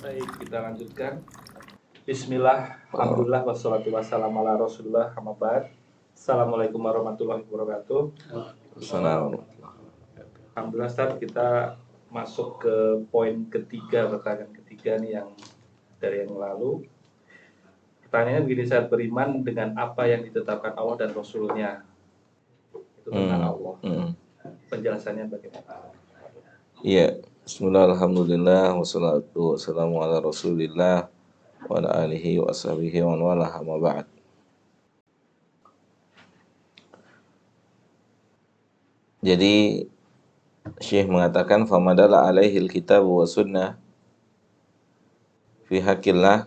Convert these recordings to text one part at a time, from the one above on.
Baik, kita lanjutkan. Bismillah, alhamdulillah, wassalatu wassalamu ala rasulullah, amma ba'd. Assalamualaikum warahmatullahi wabarakatuh. Assalamualaikum. Alhamdulillah, Ustaz, kita masuk ke poin ketiga, pertanyaan ketiga nih yang dari yang lalu. Pertanyaannya begini, saat beriman dengan apa yang ditetapkan Allah dan Rasulnya. Itu tentang Allah. Penjelasannya bagaimana? Iya, bismillah, alhamdulillah, wassalatu wassalamu ala rasulillah wa ala alihi wa ashabihi wa wala amma ba'd. Jadi Syekh mengatakan famadala alaihi alkitab wa sunnah fi haqqillah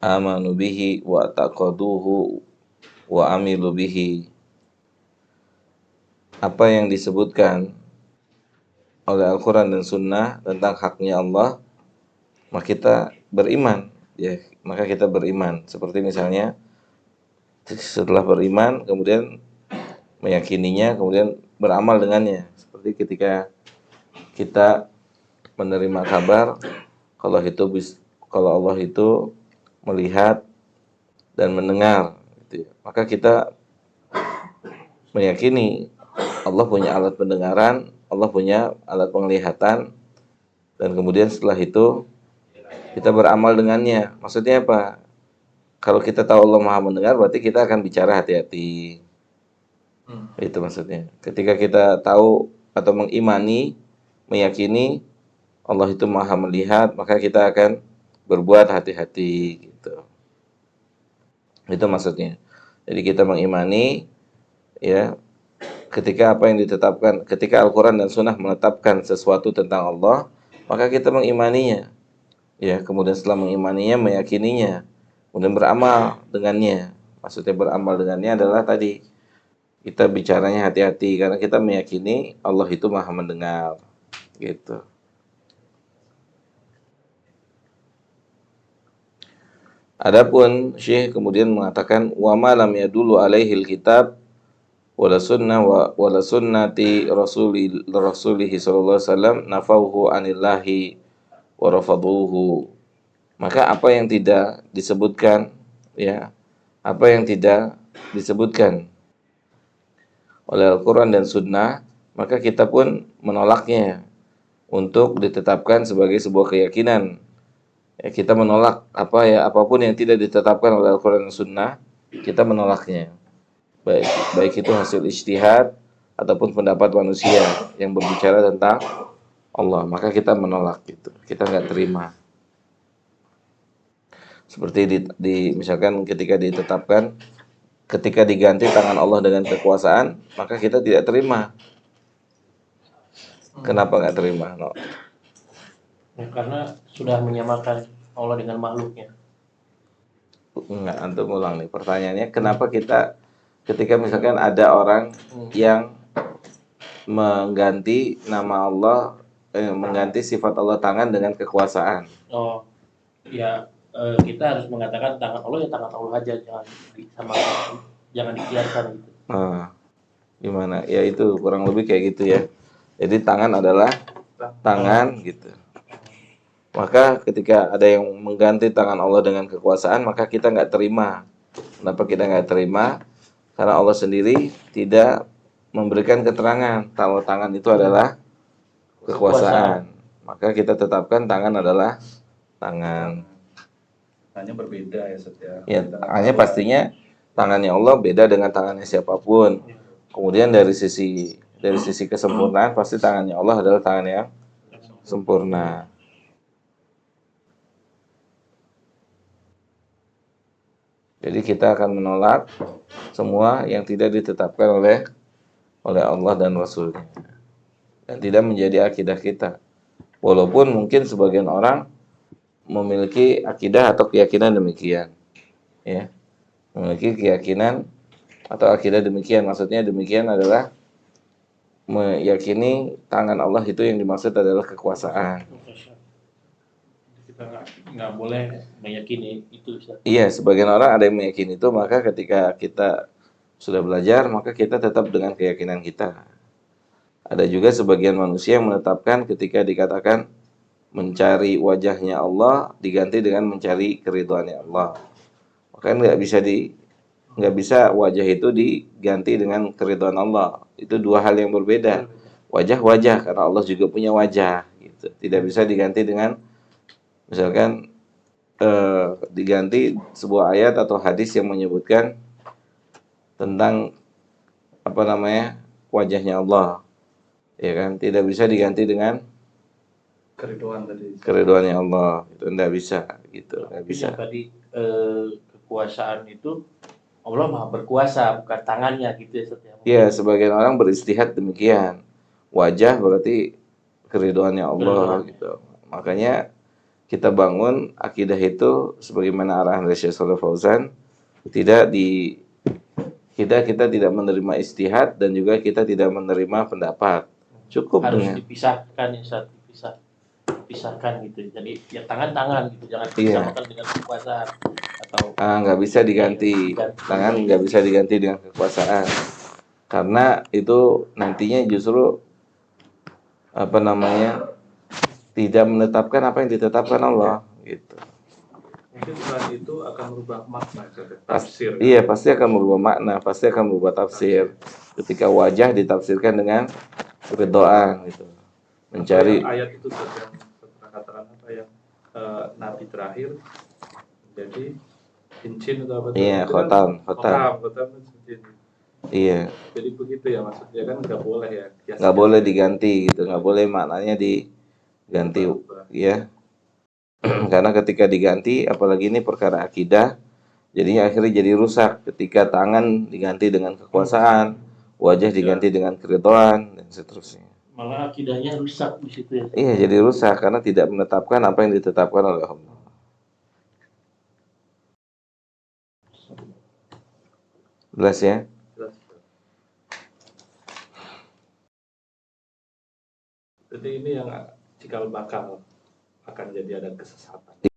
amanu bihi wa taqaduhu wa amilu bihi. Apa yang disebutkan oleh Al-Quran dan Sunnah tentang haknya Allah, maka kita beriman, ya, maka kita beriman. Seperti misalnya setelah beriman, kemudian meyakininya, kemudian beramal dengannya. Seperti ketika kita menerima kabar kalau Allah itu melihat dan mendengar, gitu ya. Maka kita meyakini Allah punya alat pendengaran, Allah punya alat penglihatan, dan kemudian setelah itu kita beramal dengannya. Maksudnya apa? Kalau kita tahu Allah Maha mendengar, berarti kita akan bicara hati-hati. Itu maksudnya. Ketika kita tahu atau mengimani, meyakini Allah itu Maha melihat, maka kita akan berbuat hati-hati gitu. Itu maksudnya. Jadi kita mengimani, ya, ketika apa yang ditetapkan, ketika Al-Quran dan Sunnah menetapkan sesuatu tentang Allah, maka kita mengimaninya. Ya, kemudian setelah mengimaninya, meyakininya, kemudian beramal dengannya. Maksudnya beramal dengannya adalah tadi kita bicaranya hati-hati karena kita meyakini Allah itu Maha mendengar. Gitu. Adapun Syekh kemudian mengatakan wa ma lam yadullu alaihil kitab wala sunnah wala sunnati rasulih sallallahu alaihi wasallam nafauhu anillahi wa rafaduhu. Maka apa yang tidak disebutkan, ya, apa yang tidak disebutkan oleh Al-Quran dan Sunnah, maka kita pun menolaknya untuk ditetapkan sebagai sebuah keyakinan. Ya, kita menolak apapun yang tidak ditetapkan oleh Al-Quran dan Sunnah, kita menolaknya. Baik itu hasil ijtihad ataupun pendapat manusia yang berbicara tentang Allah, maka kita menolak itu. Kita nggak terima. Seperti misalkan ketika ditetapkan, ketika diganti tangan Allah dengan kekuasaan, maka kita tidak terima. Kenapa nggak terima? No. Karena sudah menyamakan Allah dengan makhluknya. Enggak, antum ulang nih pertanyaannya. Kenapa kita ketika misalkan ada orang yang mengganti nama Allah, mengganti sifat Allah tangan dengan kekuasaan? Oh, ya, kita harus mengatakan tangan Allah ya tangan Allah aja, jangan dikiaskan gitu. Gimana? Ya itu kurang lebih kayak gitu ya. Jadi tangan adalah tangan gitu. Maka ketika ada yang mengganti tangan Allah dengan kekuasaan, maka kita nggak terima. Kenapa kita nggak terima? Karena Allah sendiri tidak memberikan keterangan kalau tangan itu adalah kekuasaan. Maka kita tetapkan tangan adalah tangan. Hanya berbeda ya, setiap. Ya, hanya pastinya tangannya Allah beda dengan tangannya siapapun. Kemudian dari sisi kesempurnaan, pasti tangannya Allah adalah tangan yang sempurna. Jadi kita akan menolak semua yang tidak ditetapkan oleh Allah dan Rasulnya, dan tidak menjadi akidah kita. Walaupun mungkin sebagian orang memiliki akidah atau keyakinan demikian, ya, memiliki keyakinan atau akidah demikian. Maksudnya demikian adalah meyakini tangan Allah itu yang dimaksud adalah kekuasaan. Kita nggak boleh meyakini itu. Iya, sebagian orang ada yang meyakini itu, maka ketika kita sudah belajar, maka kita tetap dengan keyakinan kita. Ada juga sebagian manusia yang menetapkan ketika dikatakan mencari wajahnya Allah diganti dengan mencari keridhaannya Allah. Makanya nggak bisa wajah itu diganti dengan keridhaan Allah. Itu dua hal yang berbeda. Wajah karena Allah juga punya wajah gitu. Tidak bisa diganti dengan misalkan diganti sebuah ayat atau hadis yang menyebutkan tentang apa namanya wajahnya Allah, ya kan? Tidak bisa diganti dengan Keriduan tadi. keridhaannya Allah. Itu tidak bisa gitu, nggak bisa. Artinya tadi kekuasaan itu Allah maha berkuasa, bukan tangannya gitu ya Ustaz ya. Ya, sebagian orang beristihad demikian. Wajah berarti keridhaannya Allah gitu. Makanya kita bangun akidah itu sebagaimana arahan dari Syekh Shalih Fauzan, tidak di kita tidak menerima istihad dan juga kita tidak menerima pendapat. Cukup Harus dengan dipisahkan ya Ustaz, dipisahkan gitu. Jadi ya tangan gitu, jangan Iya. disamakan dengan kekuasaan atau nggak bisa diganti. Tangan nggak bisa diganti dengan kekuasaan. Karena itu nantinya justru apa namanya tidak menetapkan apa yang ditetapkan Allah gitu. Mungkin setelah itu akan merubah makna, tafsir. Iya, pasti akan merubah makna, pasti akan merubah tafsir. Ketika wajah ditafsirkan dengan keridhaan gitu. Mencari ayat itu yang katakan apa yang nabi terakhir jadi cincin atau apa? Iya, itu kan khotam. khotam cincin. Iya, Jadi begitu ya maksudnya kan nggak boleh ya. nggak boleh diganti gitu, nggak boleh maknanya diganti ya. Karena ketika diganti, apalagi ini perkara akidah, jadinya akhirnya jadi rusak ketika tangan diganti dengan kekuasaan, wajah diganti dengan keridhaan dan seterusnya. malah akidahnya rusak di situ ya. Iya, jadi rusak karena tidak menetapkan apa yang ditetapkan oleh Allah. Jelas ya? Jelas. Jadi ini yang cikal bakal akan jadi ada kesesatan.